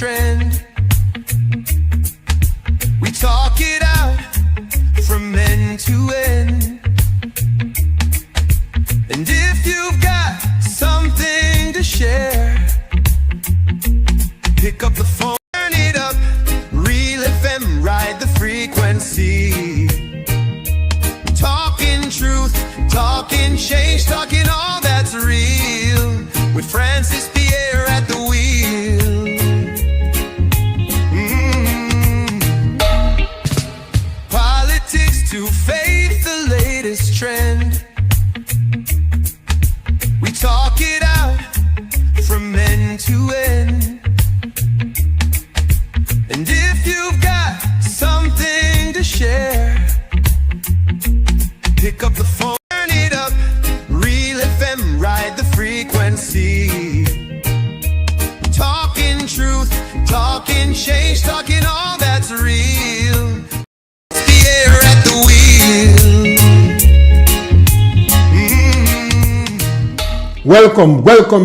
trend. We talk it out from end to end. And if you've got something to share, pick up the phone, turn it up, Real FM, ride the frequency. Talking truth, talking change, talking all that's real, with Francis Pierre at the wheel. Politics to faith, the latest trend. We talk it out from end to end. And if you've got something to share, pick up the phone, turn it up, Real FM, ride the frequency. Talking truth, talking change, talking all that's real. Pierre at the wheel. Welcome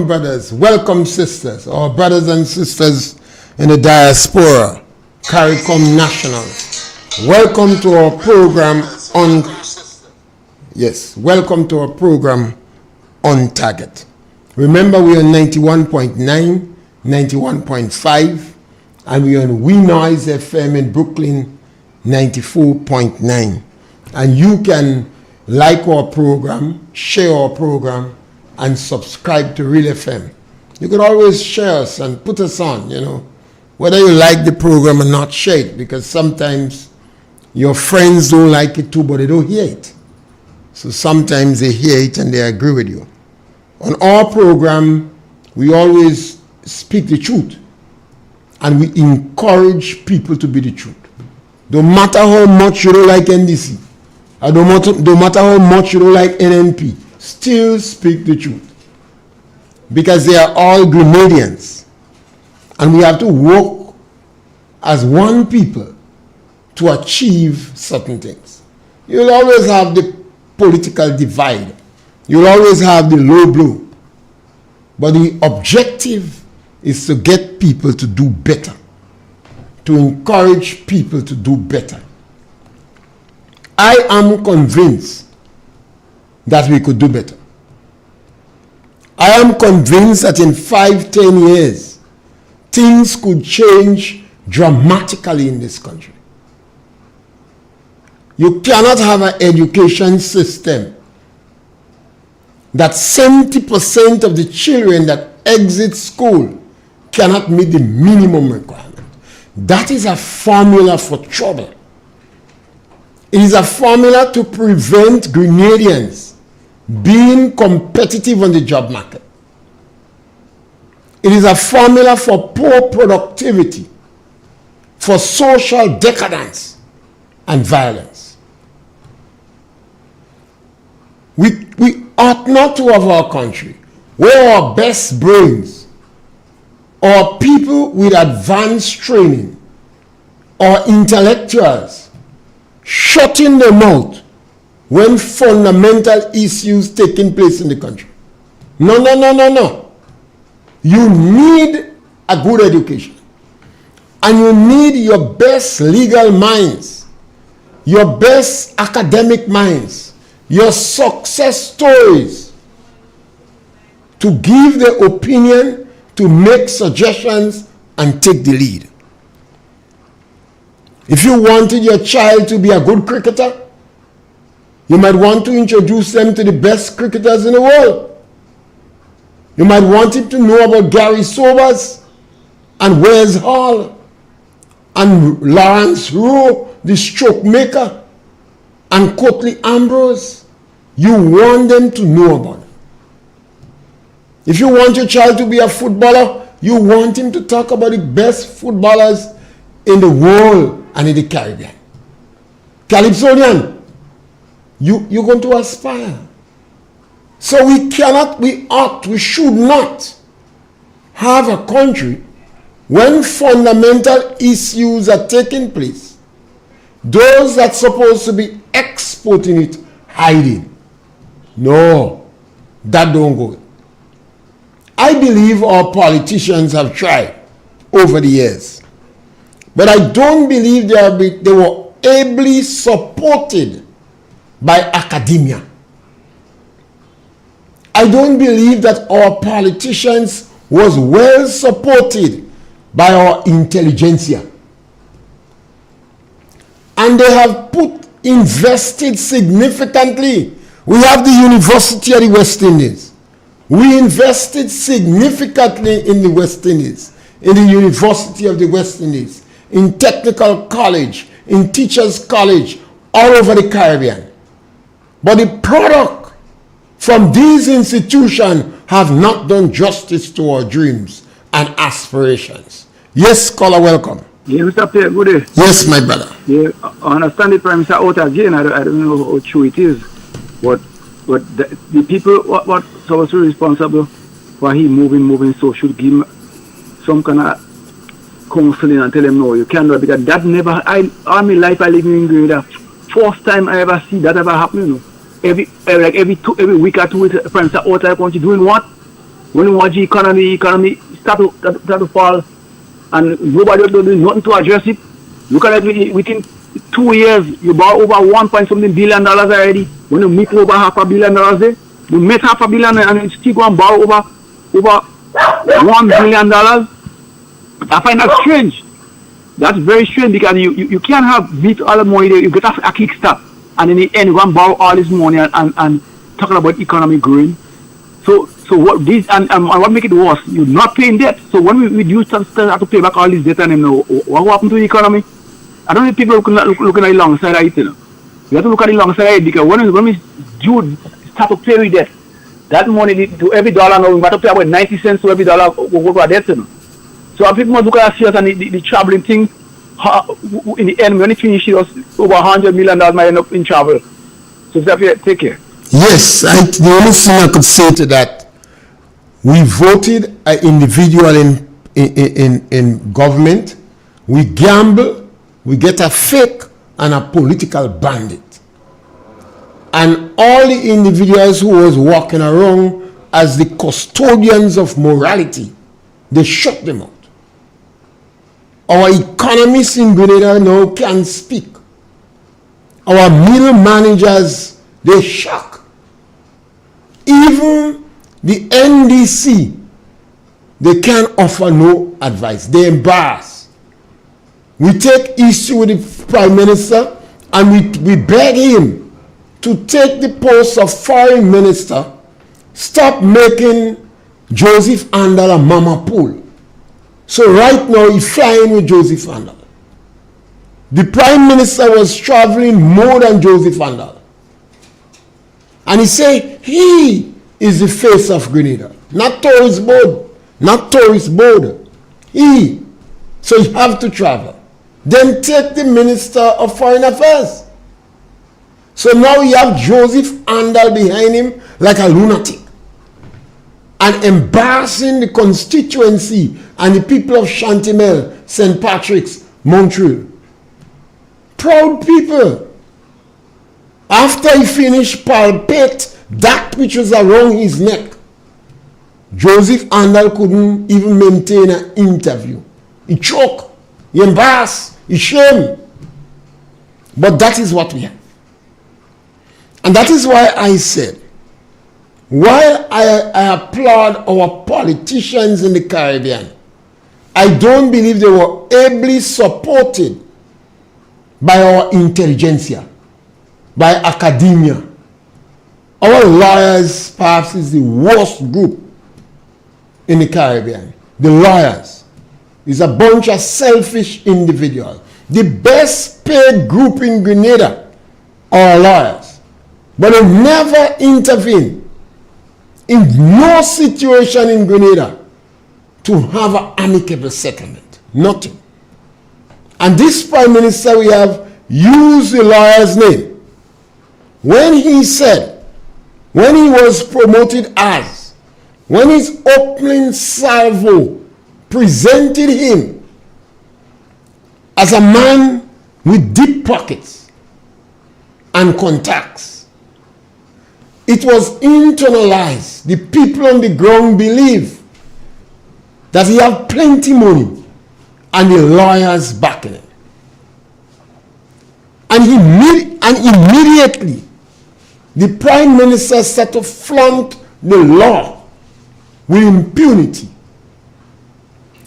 brothers, welcome sisters, our brothers and sisters in the diaspora, CARICOM National. Welcome to our program on On Target. Remember, we are 91.9, 91.5, and we are on We Noise FM in Brooklyn, 94.9. And you can like our program, share our program, and subscribe to Real FM. You could always share us and put us on, whether you like the program or not, share it, because sometimes your friends don't like it too, but they don't hear it. So sometimes they hear it and they agree with you. On our program, we always speak the truth, and we encourage people to be the truth. No matter how much you don't like NDC, or no matter how much you don't like NNP, still speak the truth. Because they are all Grenadians. And we have to work as one people to achieve certain things. You'll always have the political divide. You'll always have the low blow. But the objective is to get people to do better, to encourage people to do better. I am convinced that we could do better. I am convinced that in 5-10 years, things could change dramatically in this country. You cannot have an education system that 70% of the children that exit school cannot meet the minimum requirement. That is a formula for trouble. It is a formula to prevent Grenadians being competitive on the job market. It is a formula for poor productivity, for social decadence and violence. We ought not to have our country where our best brains, or people with advanced training, or intellectuals shutting their mouth when fundamental issues taking place in the country. No. You need a good education. And you need your best legal minds, your best academic minds, your success stories to give the opinion, to make suggestions, and take the lead. If you wanted your child to be a good cricketer, you might want to introduce them to the best cricketers in the world. You might want him to know about Gary Sobers and Wes Hall and Lawrence Rowe, the stroke maker, and Cotley Ambrose. You want them to know about it. If you want your child to be a footballer, you want him to talk about the best footballers in the world and in the Caribbean. Calypsonian, you're going to aspire. So we should not have a country when fundamental issues are taking place, those that are supposed to be exporting it, hiding. No, that don't go. I believe our politicians have tried. over the years. But I don't believe they were ably supported by academia. I don't believe that our politicians was well supported by our intelligentsia. And they have invested significantly. We have the University of the West Indies. We invested significantly in the West Indies, in the University of the West Indies, in technical college, in teachers college, all over the Caribbean. But the product from these institutions have not done justice to our dreams and aspirations. Yes, caller, welcome. Yeah, Mr. Pierre, good day. Yes, my brother. Yeah, I understand the Prime Minister out again. I don't know how true it is. But the people what supposed to be responsible for him moving so should give him some kind of counseling and tell him no, you can't do it, because that never all my life I live in Grenada. First time I ever see that ever happen, you know. Every week or 2 weeks, the Prime Minister out of the country doing what? When you watch the economy start to fall and nobody doing nothing to address it. Look at it, within 2 years you borrow over $1.something billion already. When you make over $500 million there, you make $500 million and you still go and borrow over $1 billion. I find that strange. That's very strange, because you can't have beat all the money there. You get a kickstart, and in the end you go and borrow all this money and talking about economic growing. So what this and what make it worse? You're not paying debt. So when we do have to pay back all this debt, and what happened to the economy? I don't think people looking at the long side of it. You know. We have to look at the long side of it, because when we do start to pay with debt, that money to every dollar now we have to pay about 90 cents to every dollar go to our debt. You know. So people must look at us and the traveling thing. In the end, when it finishes, it was over $100 million might end up in travel. So take care. Yes, the only thing I could say to that, we voted an individual in government, we gamble, we get a fake and a political bandit. And all the individuals who was walking around as the custodians of morality, they shut them out. Our economists in Grenada now can speak. Our middle managers, they shock. Even the NDC, they can't offer no advice. They embarrass. We take issue with the Prime Minister and we beg him to take the post of Foreign Minister, stop making Joseph Andal a mama pool. So right now he's flying with Joseph Andal. The Prime Minister was traveling more than Joseph Andal. And he said he is the face of Grenada. Not tourist board. Not tourist board. He. So you have to travel. Then take the Minister of Foreign Affairs. So now you have Joseph Andal behind him like a lunatic. And embarrassing the constituency and the people of Chantimel, St. Patrick's, Montreal. Proud people. After he finished palpate that which was around his neck, Joseph Andal couldn't even maintain an interview. He choked, he embarrassed, he shamed. But that is what we have. And that is why I said, while I applaud our politicians in the Caribbean, I don't believe they were ably supported by our intelligentsia, by academia. Our lawyers perhaps is the worst group in the Caribbean. The lawyers is a bunch of selfish individuals. The best paid group in Grenada are lawyers. But they never intervene in no situation in Grenada to have an amicable settlement. Nothing. And this Prime Minister we have used the lawyer's name. When he said, when he was promoted as, when his opening salvo presented him as a man with deep pockets and contacts, it was internalized. The people on the ground believe that he have plenty money and the lawyers backing him. And immediately, the Prime Minister set to flaunt the law with impunity.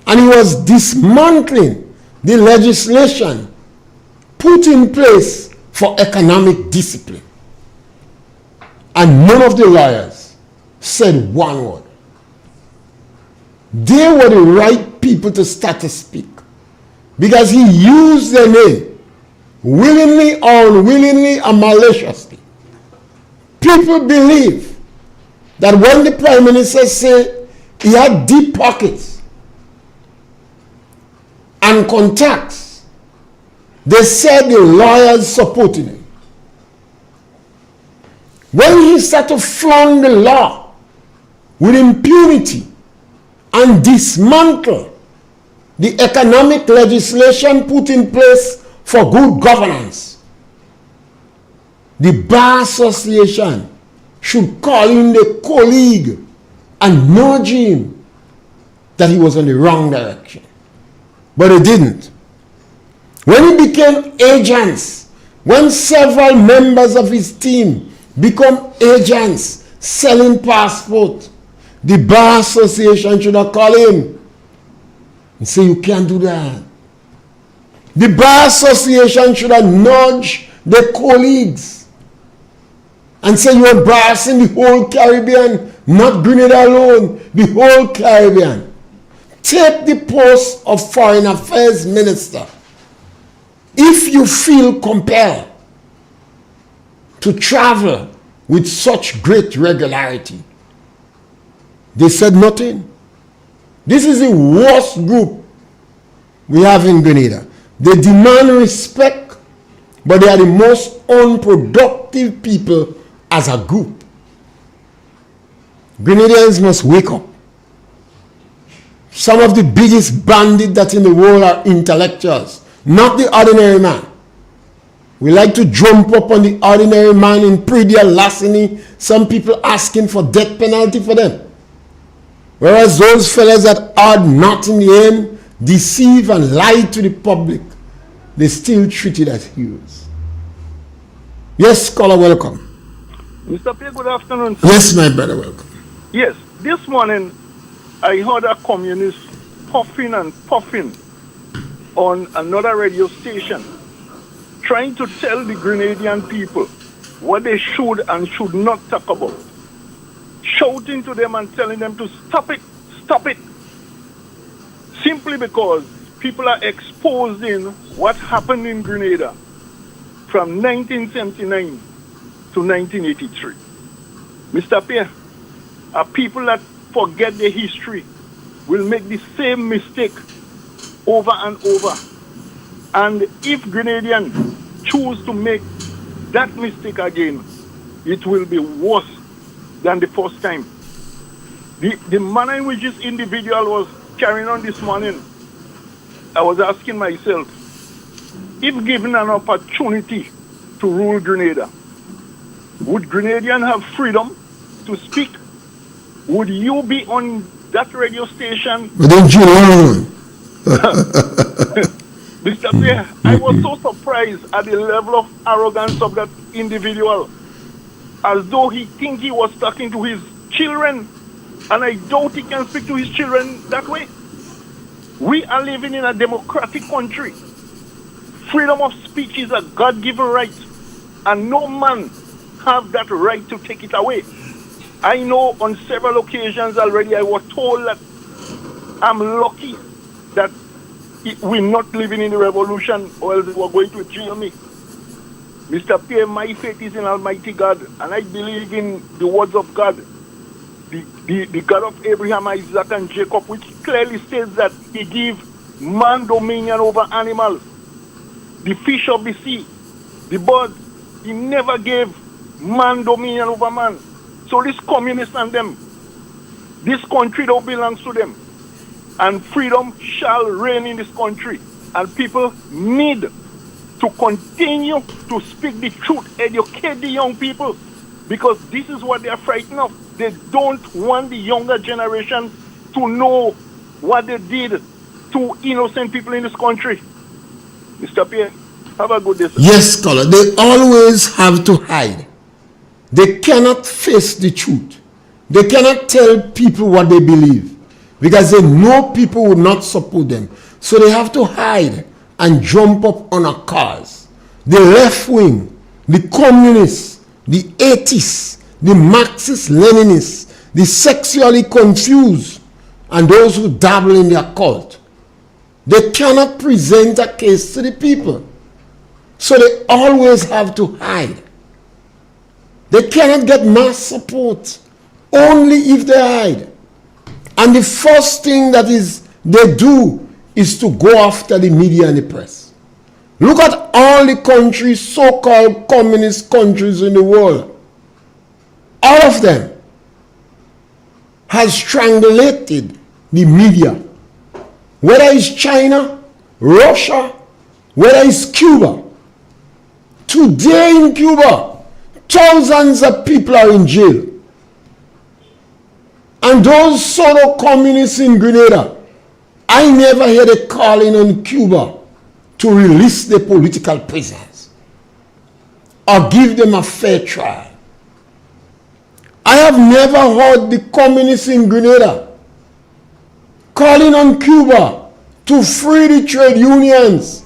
And he was dismantling the legislation put in place for economic discipline. And none of the lawyers said one word. They were the right people to start to speak, because he used their name willingly or unwillingly and maliciously. People believe that when the Prime Minister said he had deep pockets and contacts, they said the lawyers supported him. When he started to flaunt the law with impunity and dismantle the economic legislation put in place for good governance, the Bar Association should call in the colleague and nudge him that he was on the wrong direction. But they didn't. When he became agents, when several members of his team become agents selling passports, the Bar Association should have called him and say, you can't do that. The Bar Association should have nudged their colleagues and say, you're embarrassing the whole Caribbean, not Grenada alone, the whole Caribbean. Take the post of Foreign Affairs Minister if you feel compelled to travel with such great regularity. They said nothing. This is the worst group we have in Grenada. They demand respect, but they are the most unproductive people as a group. Grenadians must wake up. Some of the biggest bandits that in the world are intellectuals, not the ordinary man. We like to jump up on the ordinary man in pre-dia larceny, some people asking for death penalty for them. Whereas those fellas that are not in the end, deceive and lie to the public, they still treated as heroes. Yes, scholar, welcome. Mr. Pierre, good afternoon, sir. Yes, my brother, welcome. Yes, this morning I heard a communist puffing and puffing on another radio station, trying to tell the Grenadian people what they should and should not talk about. Shouting to them and telling them to stop it, stop it. Simply because people are exposing what happened in Grenada from 1979 to 1983. Mr. Pierre, people that forget their history will make the same mistake over and over. And if Grenadians choose to make that mistake again, it will be worse than the first time. The manner in which this individual was carrying on this morning, I was asking myself, if given an opportunity to rule Grenada, would Grenadians have freedom to speak? Would you be on that radio station? Didn't you learn? Mr. Pierre, I was so surprised at the level of arrogance of that individual, as though he think he was talking to his children, and I doubt he can speak to his children that way. We are living in a democratic country. Freedom of speech is a God-given right, and no man have that right to take it away. I know on several occasions already I was told that I'm lucky that we're not living in the revolution, or else they were going to jail me. Mr. Pierre, my faith is in Almighty God, and I believe in the words of God, the God of Abraham, Isaac, and Jacob, which clearly states that he gave man dominion over animals, the fish of the sea, the birds. He never gave man dominion over man. So this communists and them, this country don't belongs to them. And freedom shall reign in this country. And people need to continue to speak the truth, educate the young people, because this is what they are frightened of. They don't want the younger generation to know what they did to innocent people in this country. Mr. Pierre, have a good day, sir. Yes, scholar. They always have to hide. They cannot face the truth. They cannot tell people what they believe because they know people will not support them. So they have to hide and jump up on a cause. The left wing, the communists, the atheists, the Marxist Leninists, the sexually confused, and those who dabble in their cult. They cannot present a case to the people. So they always have to hide. They cannot get mass support only if they hide. And the first thing that they do is to go after the media and the press. Look at all the countries, so-called communist countries in the world. All of them has strangulated the media. Whether it's China, Russia, whether it's Cuba. Today in Cuba, thousands of people are in jail. And those solo communists in Grenada, I never heard a calling on Cuba to release the political prisoners or give them a fair trial. I have never heard the communists in Grenada calling on Cuba to free the trade unions.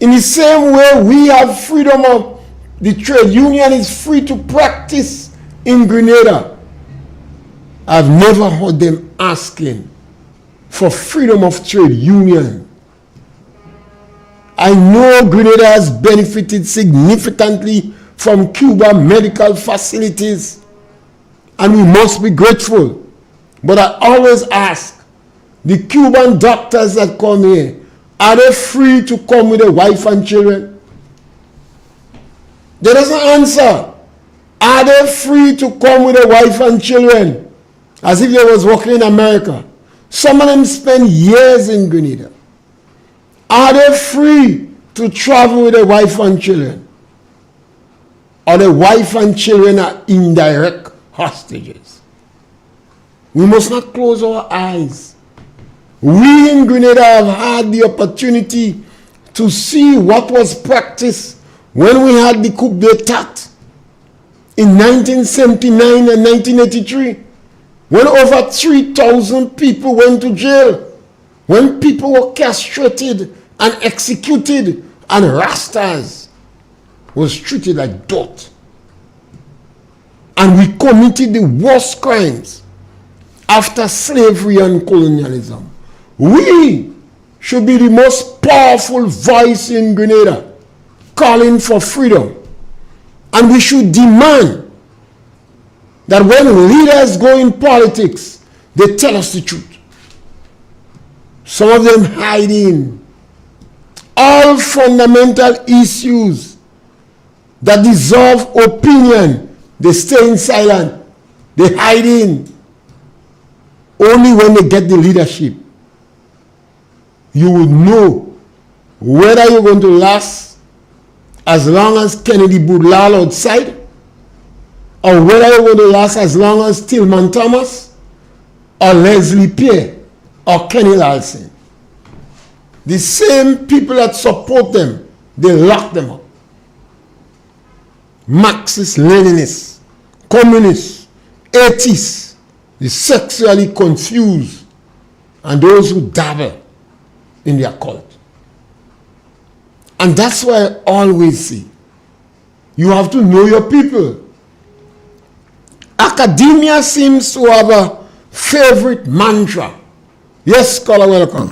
In the same way we have freedom of the trade union is free to practice in Grenada. I've never heard them asking for freedom of trade union. I know Grenada has benefited significantly from Cuba medical facilities, and we must be grateful. But I always ask, the Cuban doctors that come here, are they free to come with a wife and children? They doesn't answer. Are they free to come with a wife and children? As if they was working in America. Some of them spend years in Grenada. Are they free to travel with a wife and children? Or the wife and children are indirect hostages? We must not close our eyes. We in Grenada have had the opportunity to see what was practiced when we had the coup d'etat in 1979 and 1983, when over 3,000 people went to jail, when people were castrated and executed, and Rastas was treated like dirt. And we committed the worst crimes after slavery and colonialism. We should be the most powerful voice in Grenada, calling for freedom. And we should demand that when leaders go in politics, they tell us the truth. Some of them hiding all fundamental issues that deserve opinion. They stay in silent. They hide in. Only when they get the leadership, you would know whether you're going to last as long as Kennedy Boudlal outside, or whether you're going to last as long as Tillman Thomas, or Leslie Pierre, or Kenny Larson. The same people that support them, they lock them up. Marxists, Leninists, communists, atheists, the sexually confused, and those who dabble in their cult. And that's why I always say, you have to know your people. Academia seems to have a favorite mantra. Yes, scholar, welcome.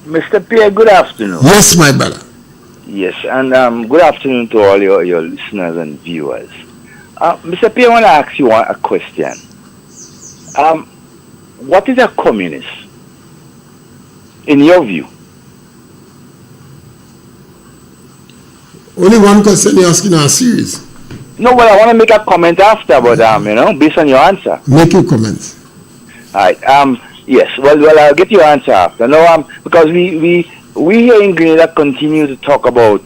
Mr. Pierre, good afternoon. Yes, my brother. Yes, and good afternoon to all your listeners and viewers. Mr. Pierre, I want to ask you a question. What is a communist, in your view? Only one question you're asking our series. No, well, I want to make a comment after, but based on your answer. Make your comments. All right. Yes. Well, I'll get your answer after. No, because we here in Grenada continue to talk about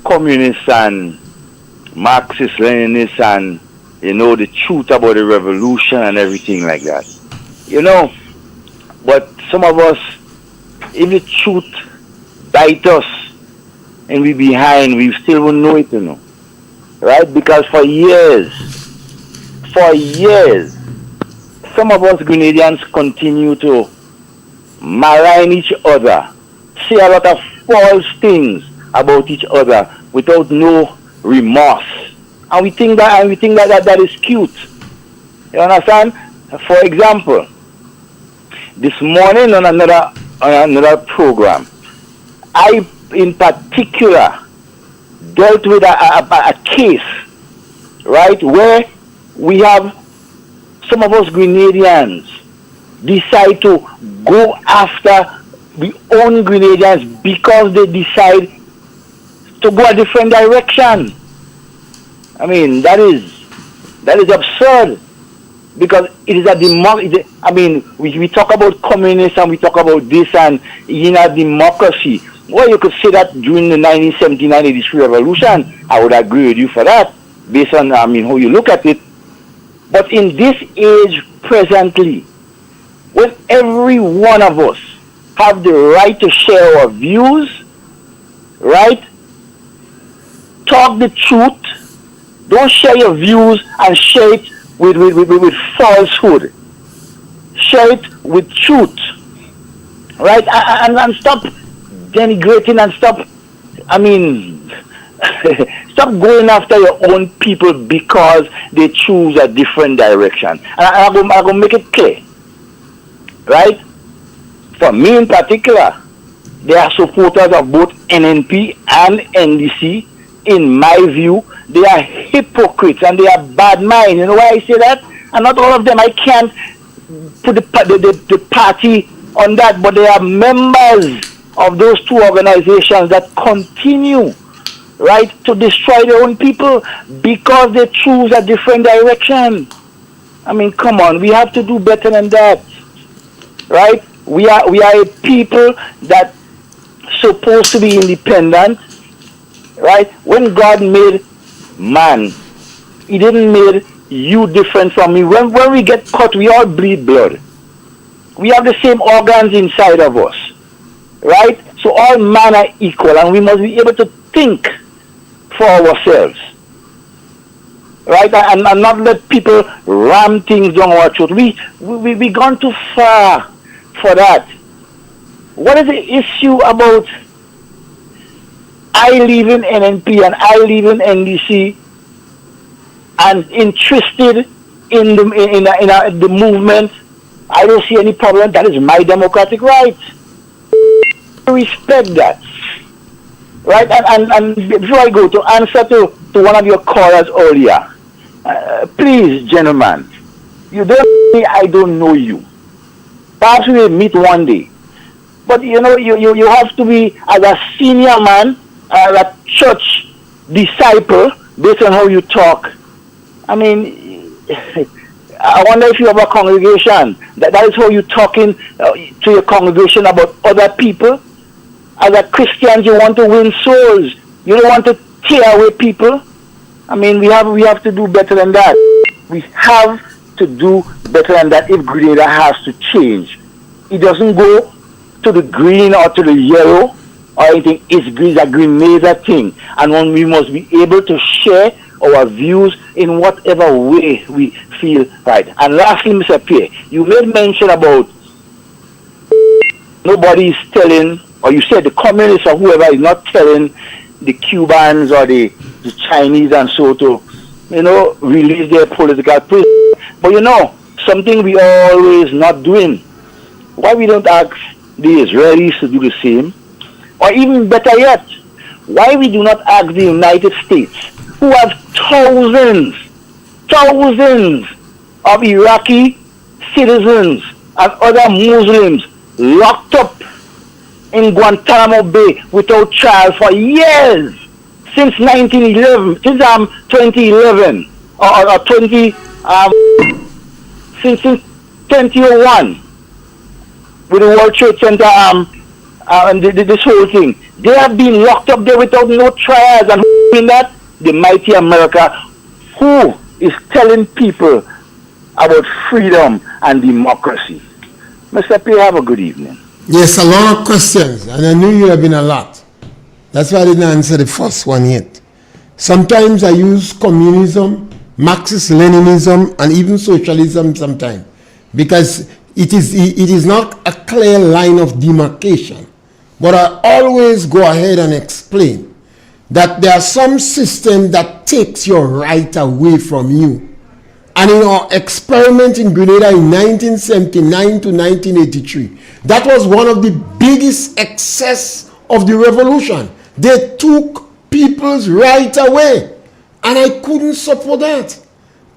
communists and Marxist Leninists and the truth about the revolution and everything like that. But some of us if the truth bite us and we behind, we still won't know it, right? Because for years, some of us Grenadians continue to malign each other, say a lot of false things about each other without no remorse, and we think that is cute. You understand? For example, this morning on another program, I in particular dealt with a case, right, where we have some of us Grenadians decide to go after the own Grenadians because they decide to go a different direction. I mean, that is absurd, because it is a democracy. I mean, we talk about communism, we talk about this and democracy. Well, you could say that during the 1979 83 revolution, I would agree with you for that, based on how you look at it. But in this age presently, when every one of us have the right to share our views, right? Talk the truth. Don't share your views and share it with falsehood. Share it with truth, right? And stop denigrating and stop stop going after your own people because they choose a different direction. And I'm going to make it clear, right? For me in particular, they are supporters of both NNP and NDC. In my view, they are hypocrites and they are bad minds. You know why I say that? And not all of them, I can't put the party on that, but they are members of those two organizations that continue, right, to destroy their own people because they choose a different direction. I mean, come on, we have to do better than that, right? We are a people that supposed to be independent, right? When God made man, He didn't make you different from me. When we get cut, we all bleed blood. We have the same organs inside of us, right? So all men are equal, and we must be able to think for ourselves, right? And not let people ram things down our throat. We gone too far for that. What is the issue about I leaving NNP and I leaving NDC and interested in the movement? I don't see any problem. That is my democratic right. Respect that, right? And before I go to answer to one of your callers earlier, please, gentlemen, you don't say I don't know you. Perhaps we will meet one day, but you have to be, as a senior man, a church disciple, based on how you talk. I mean, I wonder if you have a congregation that is how you're talking to your congregation about other people. As a Christian, you want to win souls. You don't want to tear away people. I mean, we have to do better than that. We have to do better than that if Grenada has to change. It doesn't go to the green or to the yellow or anything. It's a Grenada thing. And when we must be able to share our views in whatever way we feel right. And lastly, Mr. Pierre, you made mention about nobody is telling, or you said the communists or whoever is not telling the Cubans or the Chinese and so to, release their political prisoners. But something we always not doing. Why we don't ask the Israelis to do the same? Or even better yet, why we do not ask the United States, who have thousands of Iraqi citizens and other Muslims locked up in Guantanamo Bay without trial for years, since 1911, since 2011 or 20 since 2001 with the World Trade Center and this whole thing. They have been locked up there without no trials, and in that, the mighty America, who is telling people about freedom and democracy. Mr. Pierre, have a good evening. Yes, a lot of questions, and I knew you have been a lot. That's why I didn't answer the first one yet. Sometimes I use communism, Marxist-Leninism, and even socialism sometimes, because it is not a clear line of demarcation. But I always go ahead and explain that there are some systems that takes your right away from you. And in our experiment in Grenada in 1979 to 1983, that was one of the biggest excess of the revolution. They took people's right away, and I couldn't support that.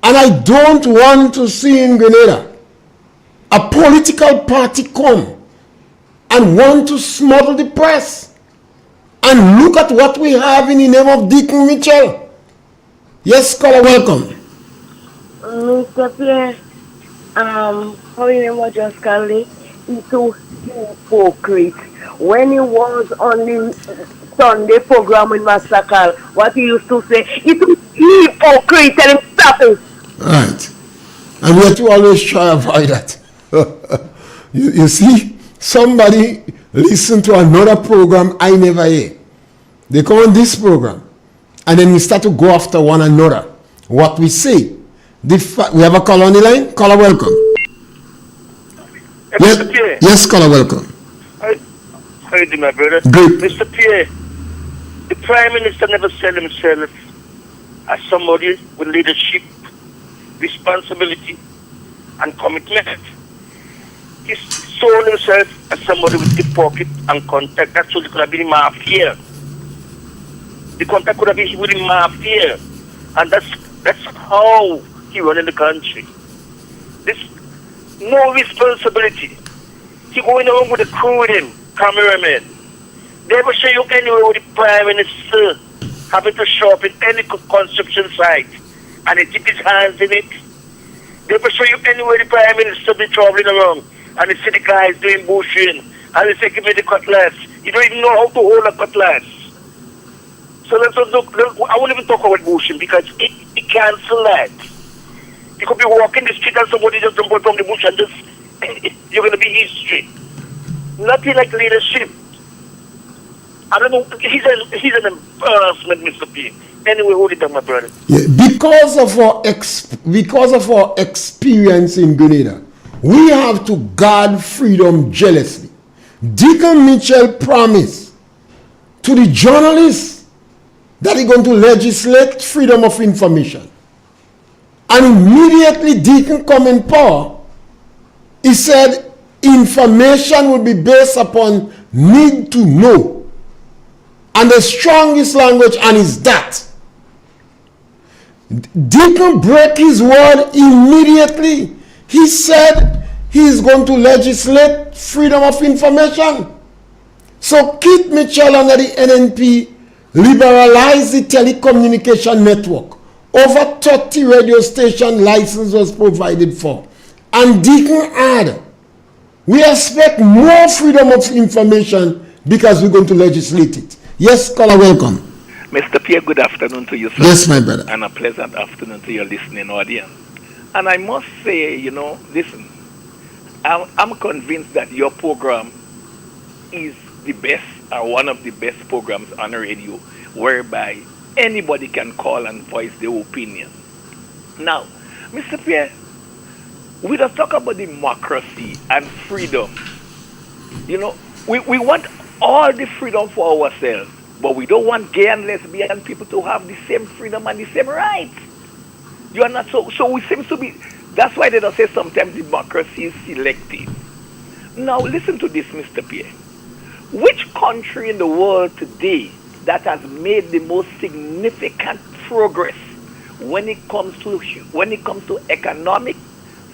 And I don't want to see in Grenada a political party come and want to smother the press. And look at what we have in the name of Deacon Mitchell. Yes, caller, welcome. Mr. Pierre, how you name was just called he's so hypocrite. When he was on the Sunday program with Massacre, what he used to say, he's hypocrite, tell him stop it. Right. And we have to always try to avoid that. you see, somebody listen to another program I never hear. They come on this program, and then we start to go after one another. What we say. We have a caller on the line. Caller, welcome. Yes, Mr. Pierre. yes, caller, welcome. How you doing, my brother? Good. Mr. Pierre, the Prime Minister never said himself as somebody with leadership, responsibility, and commitment. He sold himself as somebody with the pocket and contact. That's what it could have been in mafia. The contact could have been with the mafia. And that's how he running the country. This no responsibility. He going around with a crew with him, cameraman. They ever show you anywhere with the Prime Minister having to show up in any construction site and he keep his hands in it. They ever show you anywhere the Prime Minister be traveling around and he see the guys doing bushing and he say, give me the cutlass. You don't even know how to hold a cutlass. So let's look, I won't even talk about bushing because it cancel that. You could be walking the street and somebody just jump out from the bush and just, you're going to be history. Nothing like leadership. I don't know, he's an embarrassment, Mr. P. Anyway, hold it down, my brother. Yeah, because of our experience in Grenada, we have to guard freedom jealously. Deacon Mitchell promised to the journalists that he's going to legislate freedom of information. And immediately Deacon come in power, he said information will be based upon need to know. And the strongest language and is that. Deacon broke his word immediately. He said he's going to legislate freedom of information. So Keith Mitchell under the NNP liberalized the telecommunication network. Over 30 radio station license was provided for. And Deacon added, we expect more freedom of information because we're going to legislate it. Yes, caller, welcome. Mr. Pierre, good afternoon to you, sir. Yes, my brother. And a pleasant afternoon to your listening audience. And I must say, listen, I'm convinced that your program is the best, or one of the best programs on the radio, whereby anybody can call and voice their opinion. Now, Mr. Pierre, we don't talk about democracy and freedom. We want all the freedom for ourselves, but we don't want gay and lesbian people to have the same freedom and the same rights. You are not so we seem to be, that's why they don't say sometimes democracy is selective. Now listen to this, Mr. Pierre. Which country in the world today that has made the most significant progress when it comes to economic,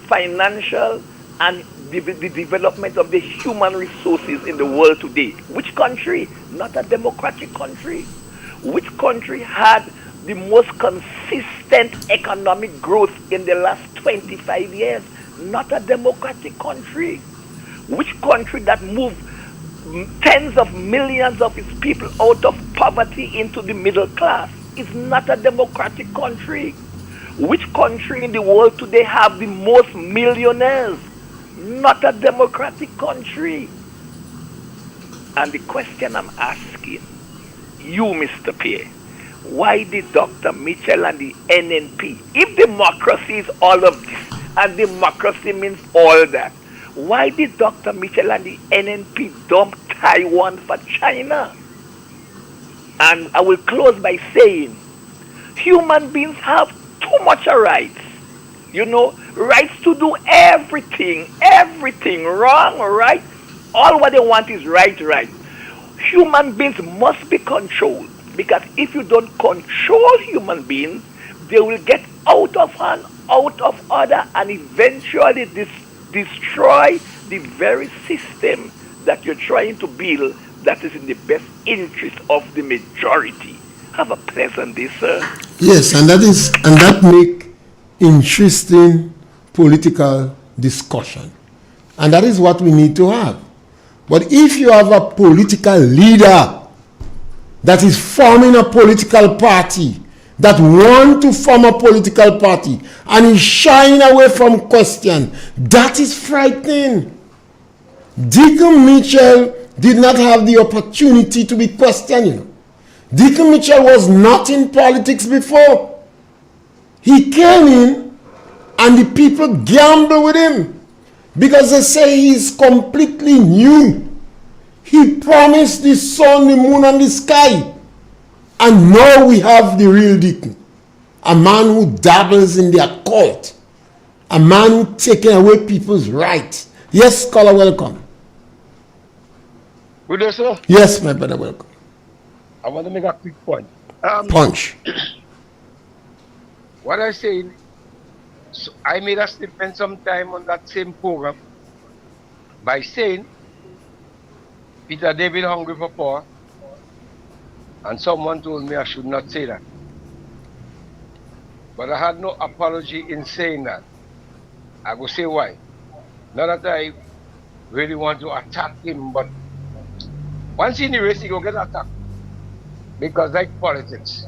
financial, and the development of the human resources in the world today? Which country? Not a democratic country. Which country had the most consistent economic growth in the last 25 years? Not a democratic country. Which country that moved tens of millions of its people out of poverty into the middle class is not a democratic country? Which country in the world today have the most millionaires? Not a democratic country. And the question I'm asking you, Mr. Pierre, why did Dr. Mitchell and the NNP, if democracy is all of this, and democracy means all that, why did Dr. Mitchell and the NNP dump Taiwan for China? And I will close by saying, human beings have too much rights. You know, rights to do everything wrong, right? All what they want is right. Human beings must be controlled, because if you don't control human beings, they will get out of hand, out of order, and eventually destroy the very system that you're trying to build that is in the best interest of the majority. Have a pleasant day, sir. Yes, and that make interesting political discussion. And that is what we need to have. But if you have a political leader that is forming a political party, that want to form a political party, and is shying away from question, that is frightening. Deacon Mitchell did not have the opportunity to be questioned. Deacon Mitchell was not in politics before. He came in and the people gamble with him because they say he's completely new. He promised the sun, the moon, and the sky. And now we have the real deacon. A man who dabbles in the occult. A man who taking away people's rights. Yes, scholar, welcome. Good day, sir. Yes, my brother, welcome. I want to make a quick point. Punch. What I say, so I made a statement sometime on that same program by saying Peter David hungry for power, and someone told me I should not say that. But I had no apology in saying that. I will say why. Not that I really want to attack him, but once in the race, he will get attacked. Because like politics.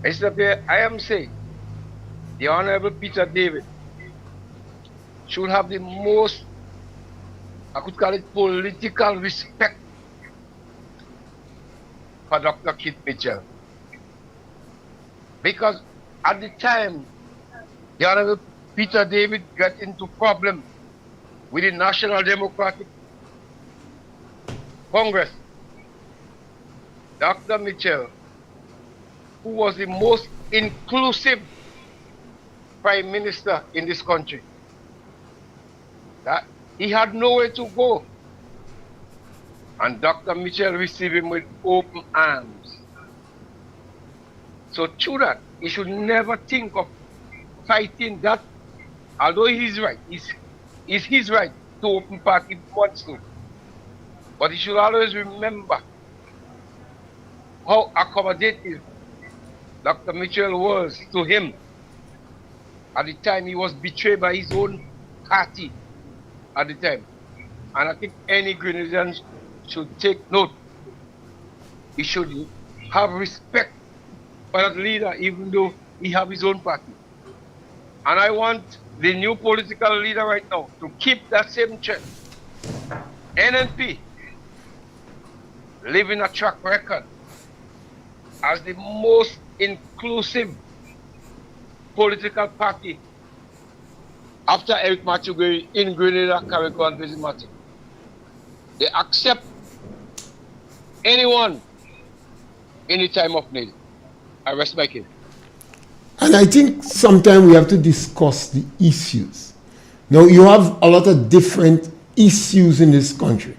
Mr. Pierre, I am saying the Honorable Peter David should have the most, I could call it, political respect for Dr. Keith Mitchell. Because at the time, the Honorable Peter David got into problem with the National Democratic Congress. Dr. Mitchell, who was the most inclusive prime minister in this country, that he had nowhere to go. And Dr. Mitchell received him with open arms. So through that, he should never think of fighting that, although he's right, it's his right to open party if he wants to. But he should always remember how accommodative Dr. Mitchell was to him at the time he was betrayed by his own party at the time. And I think any Grenadian should take note. He should have respect for that leader even though he have his own party. And I want the new political leader right now to keep that same trend. NNP living a track record as the most inclusive political party after Eric Machugwe in Grenada, Carriacou, and Visimatic. They accept anyone any time of need. I rest my case. And I think sometimes we have to discuss the issues. Now, you have a lot of different issues in this country.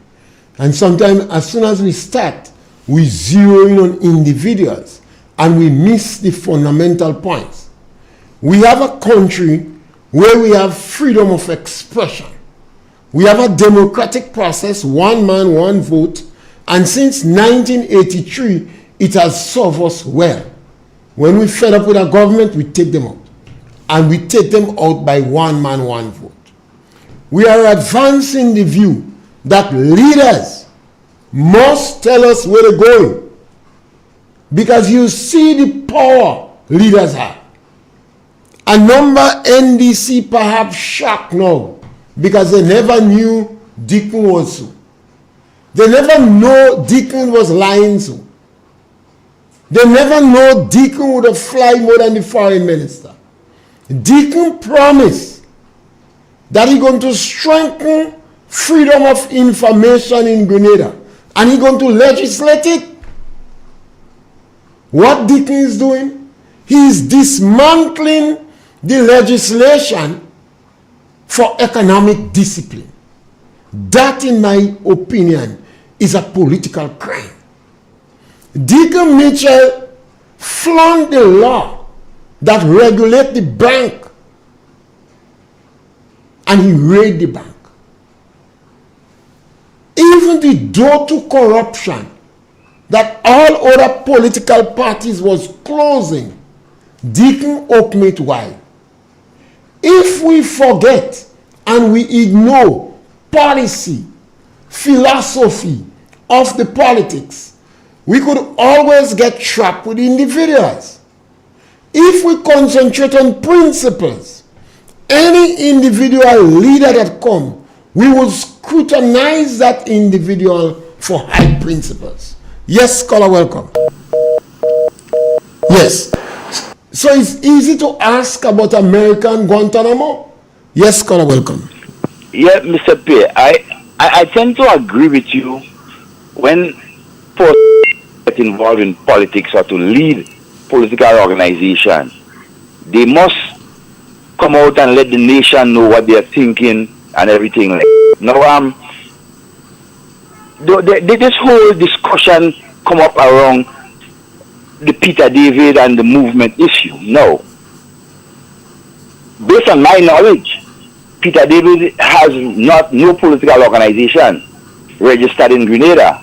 And sometimes, as soon as we start, we zero in on individuals and we miss the fundamental points. We have a country where we have freedom of expression. We have a democratic process, one man, one vote, and since 1983, it has served us well. When we fed up with our government, we take them out. And we take them out by one man, one vote. We are advancing the view that leaders must tell us where they're going. Because you see the power leaders have. A number NDC perhaps shocked now because they never knew Deacon was so. They never know Deacon was lying so. They never know Deacon would have fly more than the foreign minister. Deacon promised that he's going to strengthen freedom of information in Grenada. And he's going to legislate it. What Deacon is doing? He is dismantling the legislation for economic discipline. That, in my opinion, is a political crime. Deacon Mitchell flouted the law that regulates the bank, and he raided the bank. Even the door to corruption that all other political parties was closing, Deacon opened it wide. If we forget and we ignore policy, philosophy of the politics, we could always get trapped with individuals. If we concentrate on principles, any individual leader that comes, we will scrutinize that individual for high principles. Yes, caller, welcome. Yes. So it's easy to ask about American Guantanamo. Yes, caller, welcome. Yeah, Mr. Pierre, I tend to agree with you when get involved in politics or to lead political organizations. They must come out and let the nation know what they are thinking and everything. Now, this whole discussion come up around the Peter David and the movement issue. No. Based on my knowledge, Peter David has no political organization registered in Grenada,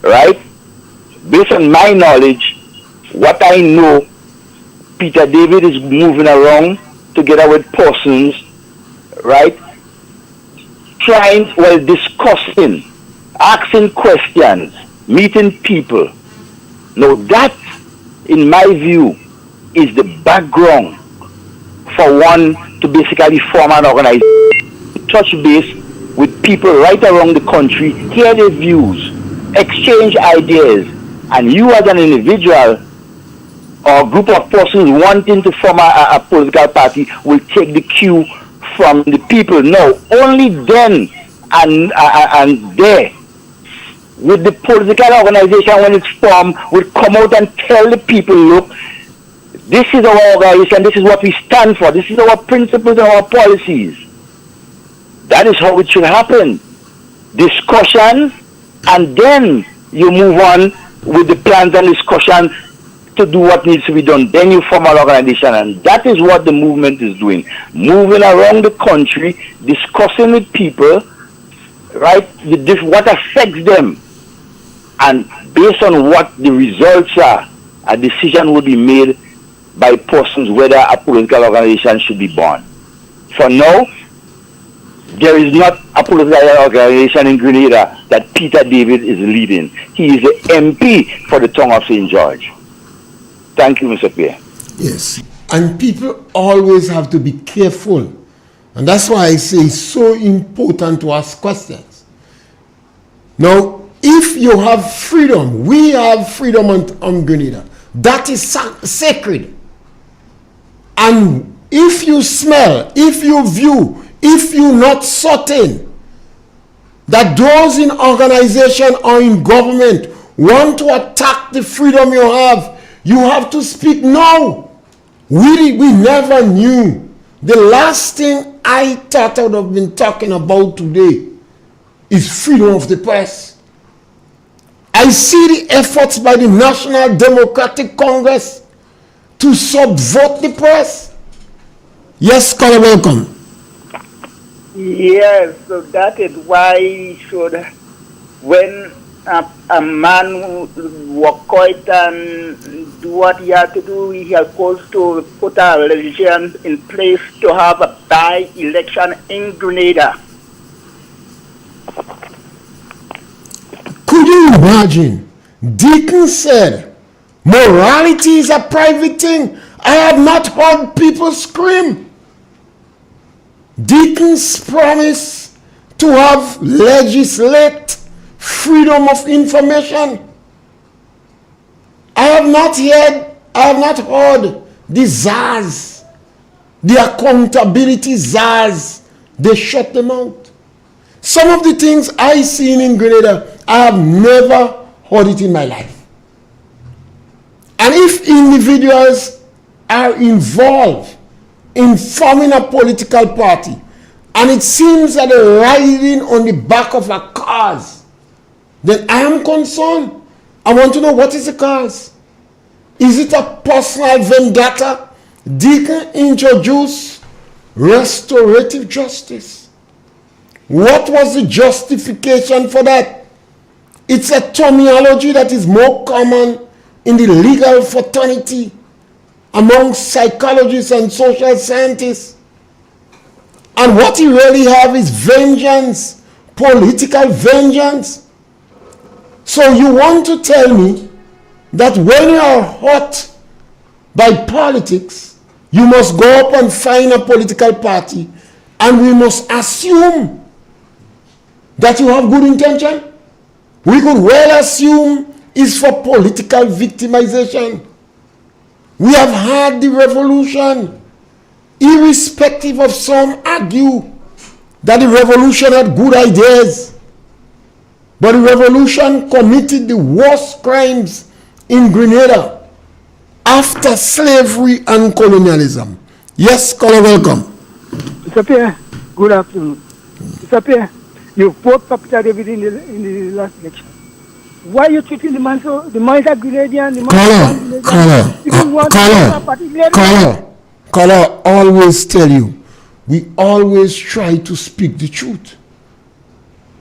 right? Based on my knowledge, what I know, Peter David is moving around together with persons, right? Discussing, asking questions, meeting people. Now that, in my view, is the background for one to basically form an organization, touch base with people right around the country, hear their views, exchange ideas, and you as an individual or group of persons wanting to form a political party will take the cue from the people. No, only then and there with the political organization when it's formed will come out and tell the people, look, this is our organization, this is what we stand for, this is our principles and our policies. That is how it should happen. Discussion, and then you move on with the plans and discussion to do what needs to be done. Then you form an organization, and that is what the movement is doing. Moving around the country, discussing with people, right, what affects them. And based on what the results are, a decision will be made by persons whether a political organization should be born. For now, there is not a political organization in Grenada that Peter David is leading. He is the MP for the Tongue of St. George. Thank you, Mr. Pierre. Yes. And people always have to be careful. And that's why I say it's so important to ask questions. Now, if you have freedom, we have freedom on Grenada. That is sacred. And if you smell, if you view, if you're not certain that those in organization or in government want to attack the freedom you have to speak now. We never knew. The last thing I thought I would have been talking about today is freedom of the press. I see the efforts by the National Democratic Congress to subvert the press. Yes, caller, welcome. Yes, so that is why he should, when a man walk out and do what he has to do, he is supposed to put a legislation in place to have a by-election in Grenada. Could you imagine? Deacon said, morality is a private thing. I have not heard people scream. Deacon's promise to have legislate freedom of information. I have not heard the czars, the accountability czars, they shut them out. Some of the things I seen in Grenada, I have never heard it in my life. And if individuals are involved in forming a political party, and it seems that they're riding on the back of a cause, then I am concerned. I want to know, what is the cause? Is it a personal vendetta? Deacon introduced restorative justice. What was the justification for that? It's a terminology that is more common in the legal fraternity among psychologists and social scientists. And what you really have is vengeance, political vengeance. So you want to tell me that when you are hurt by politics, you must go up and find a political party, and we must assume that you have good intention? We could well assume it's for political victimization. We have had the revolution. Irrespective of some argue that the revolution had good ideas, but the revolution committed the worst crimes in Grenada after slavery and colonialism. Yes, caller, welcome. Mr. Pierre, good afternoon. Mr. Pierre, you fought for Peter David in the last election. Why are you treating the man so? The man is a Grenadian. Caller, always tell you, we always try to speak the truth.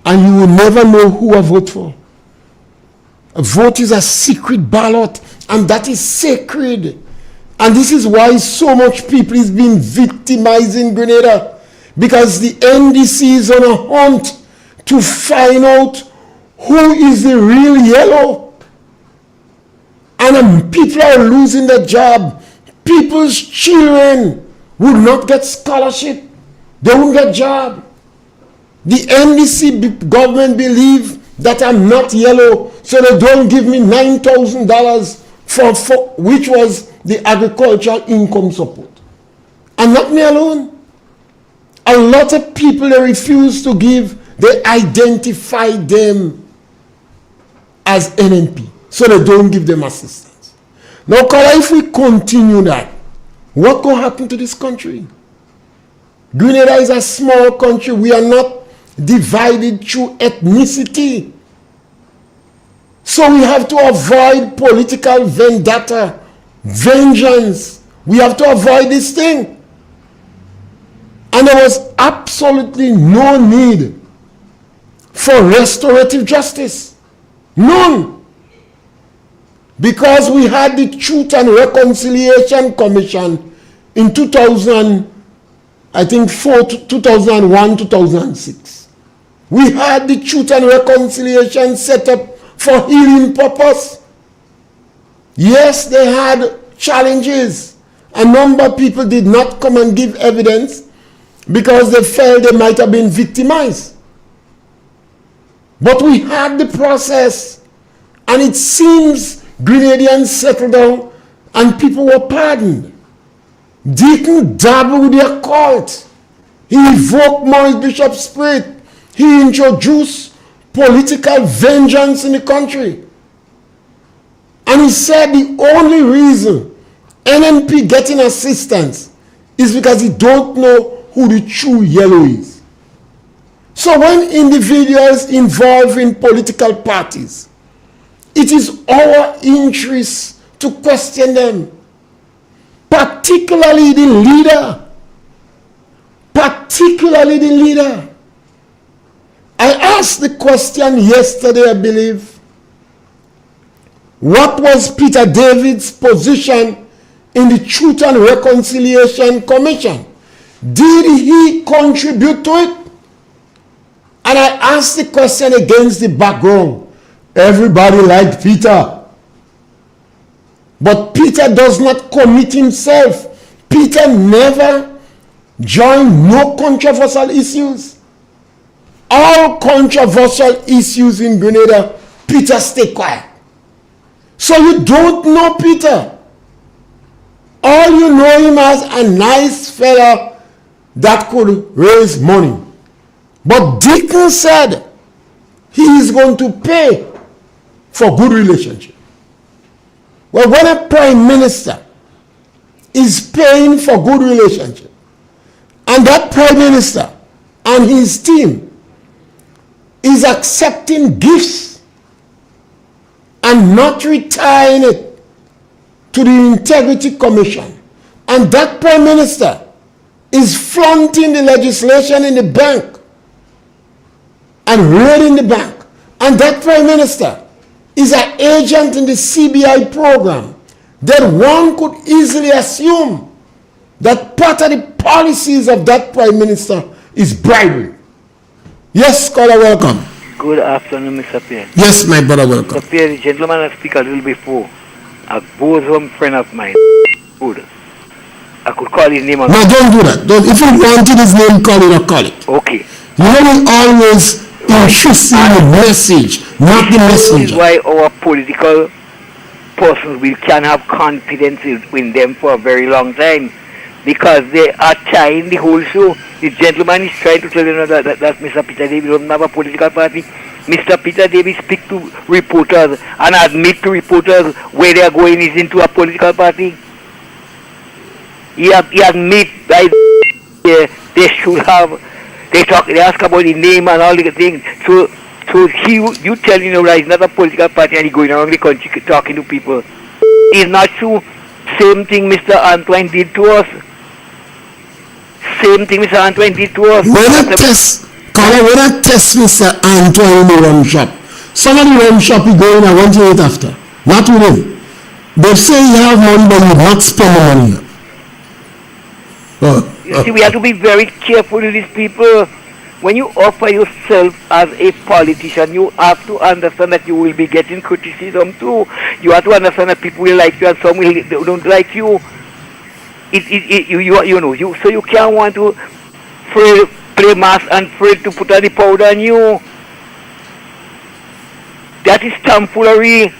And you will never know who I vote for. A vote is a secret ballot, and that is sacred. And this is why so much people is being victimized in Grenada, because the NDC is on a hunt to find out who is the real yellow. And people are losing their job. People's children would not get scholarship. They won't get job. The NDC government believe that I'm not yellow, so they don't give me $9,000 for which was the agricultural income support. And not me alone. A lot of people they refuse to give, they identify them as NNP, so they don't give them assistance. Now, caller, if we continue that, what will happen to this country? Grenada is a small country. We are not divided through ethnicity. So we have to avoid political vendetta, vengeance. We have to avoid this thing. And there was absolutely no need for restorative justice. None. Because we had the Truth and Reconciliation Commission in 2001, 2006. We had the Truth and Reconciliation set up for healing purpose. Yes, they had challenges. A number of people did not come and give evidence because they felt they might have been victimized. But we had the process, and it seems Grenadians settled down and people were pardoned. Deacon dabbled with the occult. He evoked Maurice Bishop's spirit. He introduced political vengeance in the country. And he said the only reason NNP getting assistance is because he don't know who the true yellow is. So when individuals involved in political parties, it is our interest to question them, particularly the leader. I asked the question yesterday, I believe. What was Peter David's position in the Truth and Reconciliation Commission? Did he contribute to it? And I asked the question against the background. Everybody liked Peter. But Peter does not commit himself. Peter never joined no controversial issues. all controversial issues in Grenada, Peter stay quiet. So you don't know Peter. All you know him as a nice fella that could raise money. But Deacon said he is going to pay for good relationship. Well, when a prime minister is paying for good relationship, and that prime minister and his team is accepting gifts and not retiring it to the Integrity Commission, and that prime minister is flaunting the legislation in the bank and raiding the bank, and that prime minister is an agent in the CBI program, then one could easily assume that part of the policies of that prime minister is bribery. Yes, scholar, welcome. Good afternoon, Mr. Pierre. Yes, my brother, welcome. Mr. Pierre, the gentleman I speak a little before, a bosom friend of mine, good. I could call his name. No, don't do that. Don't. If you wanted his name, call it or call it. Okay. You will always insist in the message, not the messenger. This is why our political persons, we can have confidence in them for a very long time, because they are trying the whole show. The gentleman is trying to tell you that Mr. Peter Davis doesn't have a political party. Mr. Peter Davis speak to reporters and admit to reporters where they are going is into a political party. He admit that they should have. They ask about the name and all the things. So you tell that it's not a political party and he's going around the country talking to people. It's not true. Same thing Mr. Antoine did to us. Same thing Mr. Antoine did to us. When I test Mr. Antoine in the rum shop, some of the rum shop he going, I want to eat after. Not with him. They say you have money, but you not spend the money. You see, we have to be very careful with these people. When you offer yourself as a politician, you have to understand that you will be getting criticism too. You have to understand that people will like you and some will don't like you. So you can't want to play mass and afraid to put on the powder on you. That is tomfoolery.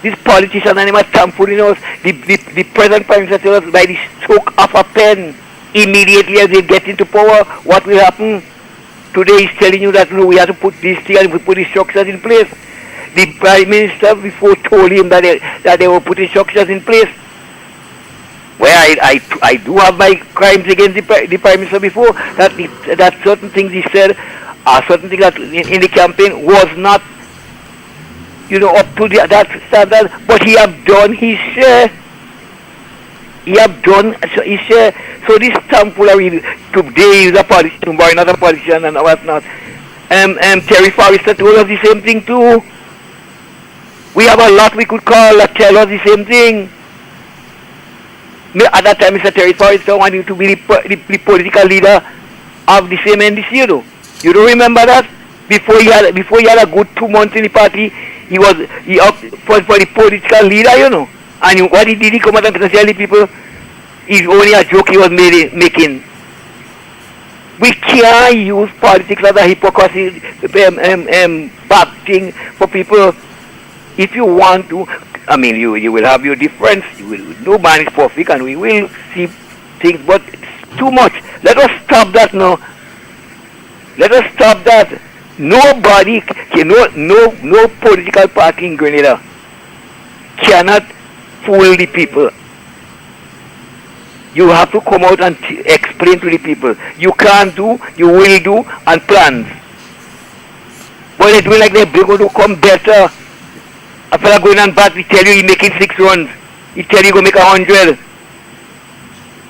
These politicians and them are tomfooling us. The present prime minister tells us by the stroke of a pen, immediately as they get into power, what will happen? Today he's telling you that no, we have to put this thing and we put the structures in place. The prime minister before told him that they were putting structures in place. Well, I do have my crimes against the prime minister before, that certain things he said are certain things that in the campaign was not up to that standard, but he have done his share. He have done his share. So this tomfoolery, today is a politician, tomorrow not a politician and whatnot. Terry Forrester told us the same thing too. We have a lot we could call that tell us the same thing. At that time, Mr. Terry Forrester wanted to be the political leader of the same NDC, though. You don't remember that? Before he had a good 2 months in the party, he up for the political leader, And what he did, he come out and tell the people, it's only a joke he was making. We can't use politics as a hypocrisy, bad thing for people. If you want to, you will have your difference. No man is perfect, and we will see things, but it's too much. Let us stop that now. Let us stop that. Nobody, no political party in Grenada cannot fool the people. You have to come out and explain to the people. You can't do, you will do, and plans. But they do like they're going to come better. A fella going on bat, he tell you he's making 6 runs. He tell you go make 100.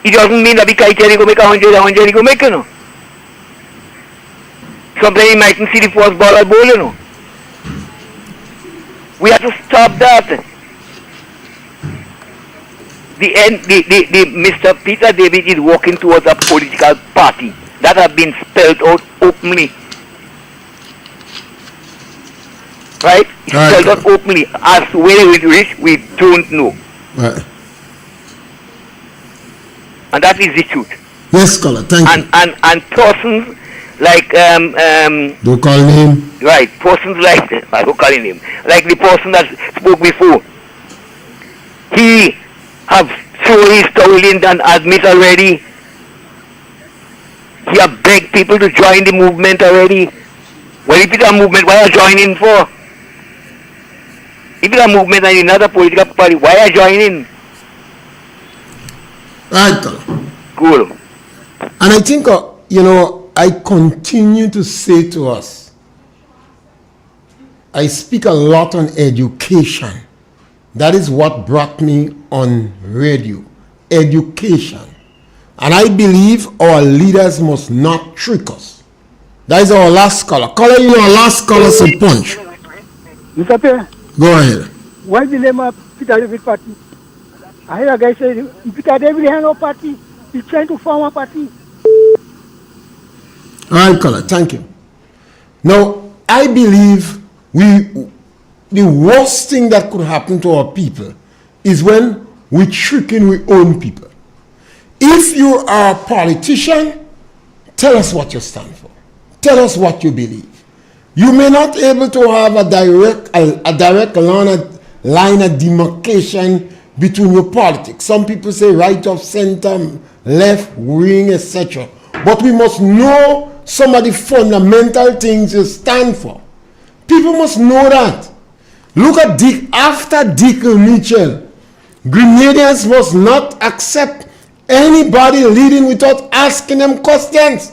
It doesn't mean that because he tell you go make 100 he go make, Sometimes he mightn't see the first ball or bowl, We have to stop that. The Mr. Peter David is walking towards a political party that has been spelled out openly. Right? It's spelled out openly. As to where it will reach, we don't know. Right. And that is the truth. Yes, scholar, thank you. And persons Don't call name. Right, persons like I don't call him, like the person that spoke before. He have thrown his towel in and admit already. He have begged people to join the movement already. Well, if it's a movement, why are you joining for? If it's a movement and another political party, why are you joining? Right. Cool. And I think, I continue to say to us, I speak a lot on education. That is what brought me on radio. Education. And I believe our leaders must not trick us. That is our last caller. Caller, our last caller, some punch. Mr. Pierre. Go ahead. Why the name of Peter David Party? I hear a guy say Peter David has no party. He's trying to form a party. All right, caller, thank you. Now, I believe the worst thing that could happen to our people is when we trick in our own people. If you are a politician, tell us what you stand for. Tell us what you believe. You may not be able to have a direct line of demarcation between your politics. Some people say right of center, left, wing, etc. But we must know some of the fundamental things you stand for. People must know that. Look at after Dick Mitchell, Grenadians must not accept anybody leading without asking them questions.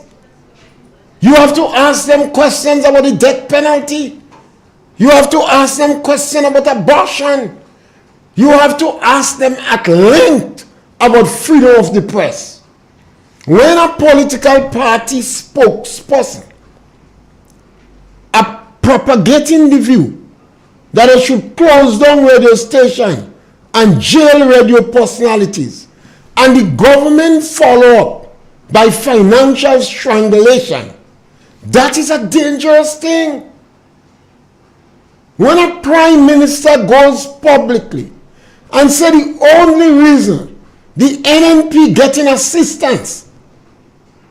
You have to ask them questions about the death penalty. You have to ask them questions about abortion. You have to ask them at length about freedom of the press. When a political party spokesperson are propagating the view that they should close down radio station and jail radio personalities, and the government follow up by financial strangulation, that is a dangerous thing. When a prime minister goes publicly and says the only reason the NNP getting assistance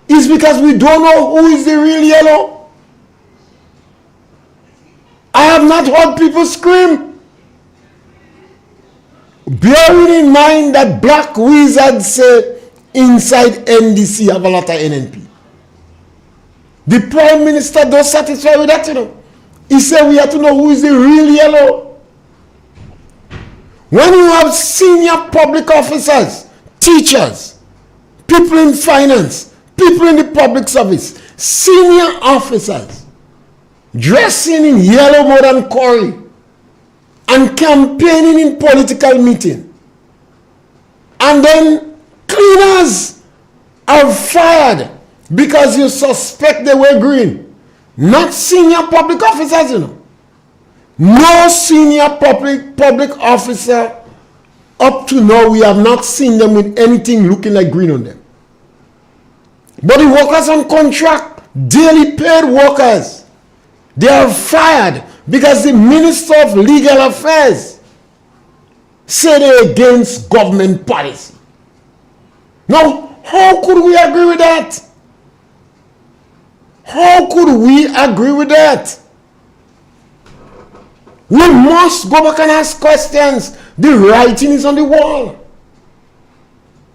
is because we don't know who is the real yellow. I have not heard people scream. Bearing in mind that black wizards say inside NDC have a lot of NNP. The prime minister does satisfy with that, He said we have to know who is the real yellow. When you have senior public officers, teachers, people in finance, people in the public service, senior officers, dressing in yellow more than curry and campaigning in political meeting, and then cleaners are fired because you suspect they were green. Not senior public officers, No senior public officer up to now, we have not seen them with anything looking like green on them. But the workers on contract, daily paid workers, they are fired because the Minister of Legal Affairs said they're against government policy. Now, how could we agree with that? How could we agree with that? We must go back and ask questions. The writing is on the wall.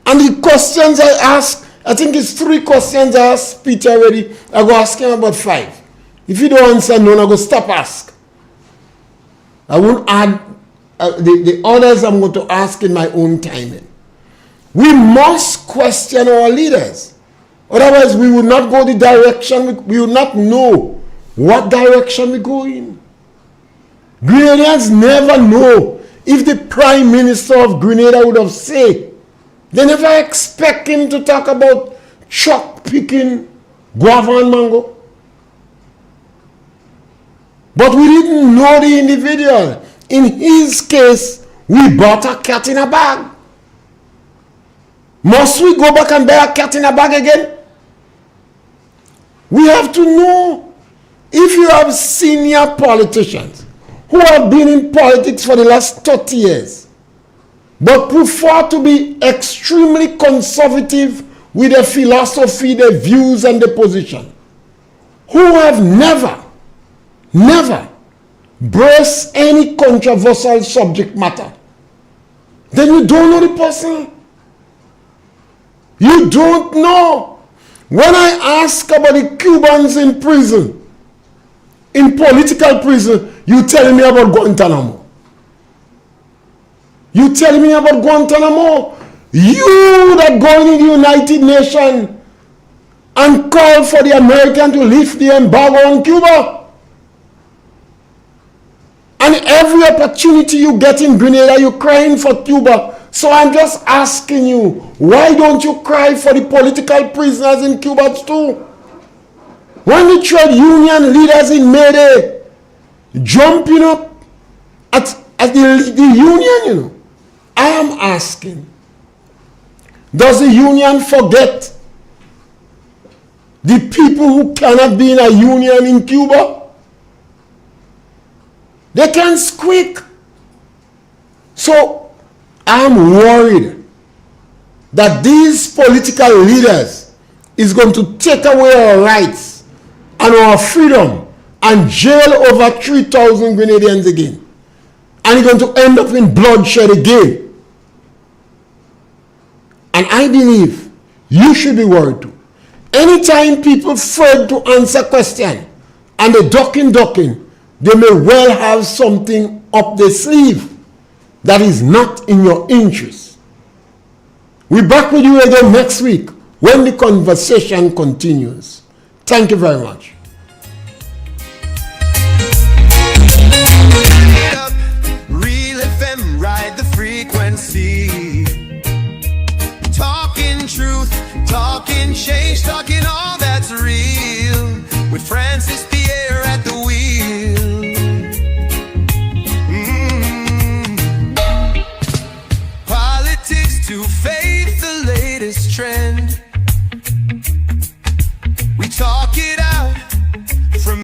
And the questions I ask, I think it's 3 questions I asked Peter already. I go ask him about 5. If you don't answer none, I go stop ask. I won't add the others I'm going to ask in my own timing. We must question our leaders. Otherwise, we will not go the direction, we will not know what direction we go in. Grenadians never know if the Prime Minister of Grenada would have said. They never expect him to talk about chalk picking, guava and mango. But we didn't know the individual. In his case, we bought a cat in a bag. Must we go back and buy a cat in a bag again? We have to know. If you have senior politicians who have been in politics for the last 30 years, but prefer to be extremely conservative with their philosophy, their views, and their position, who have never braced any controversial subject matter, then you don't know the person. You don't know. When I ask about the Cubans in prison, in political prison, you telling me about Guantanamo. You telling me about Guantanamo. You that go in the United Nations and call for the American to lift the embargo on Cuba. And every opportunity you get in Grenada, you're crying for Cuba. So I'm just asking you, why don't you cry for the political prisoners in Cuba too? When the trade union leaders in Mayday jumping up at the union, you know, I am asking, does the union forget the people who cannot be in a union in Cuba? They can squeak. So I'm worried that these political leaders is going to take away our rights and our freedom and jail over 3,000 Grenadians again. And it's going to end up in bloodshed again. And I believe you should be worried too. Anytime people afraid to answer questions and they ducking, they may well have something up their sleeve that is not in your interest. We're back with you again next week when the conversation continues. Thank you very much. Real FM, ride the frequency. Talking truth, talking change, talking all that's real. With Francis Pierre at the wheel. Politics to faith, the latest trend.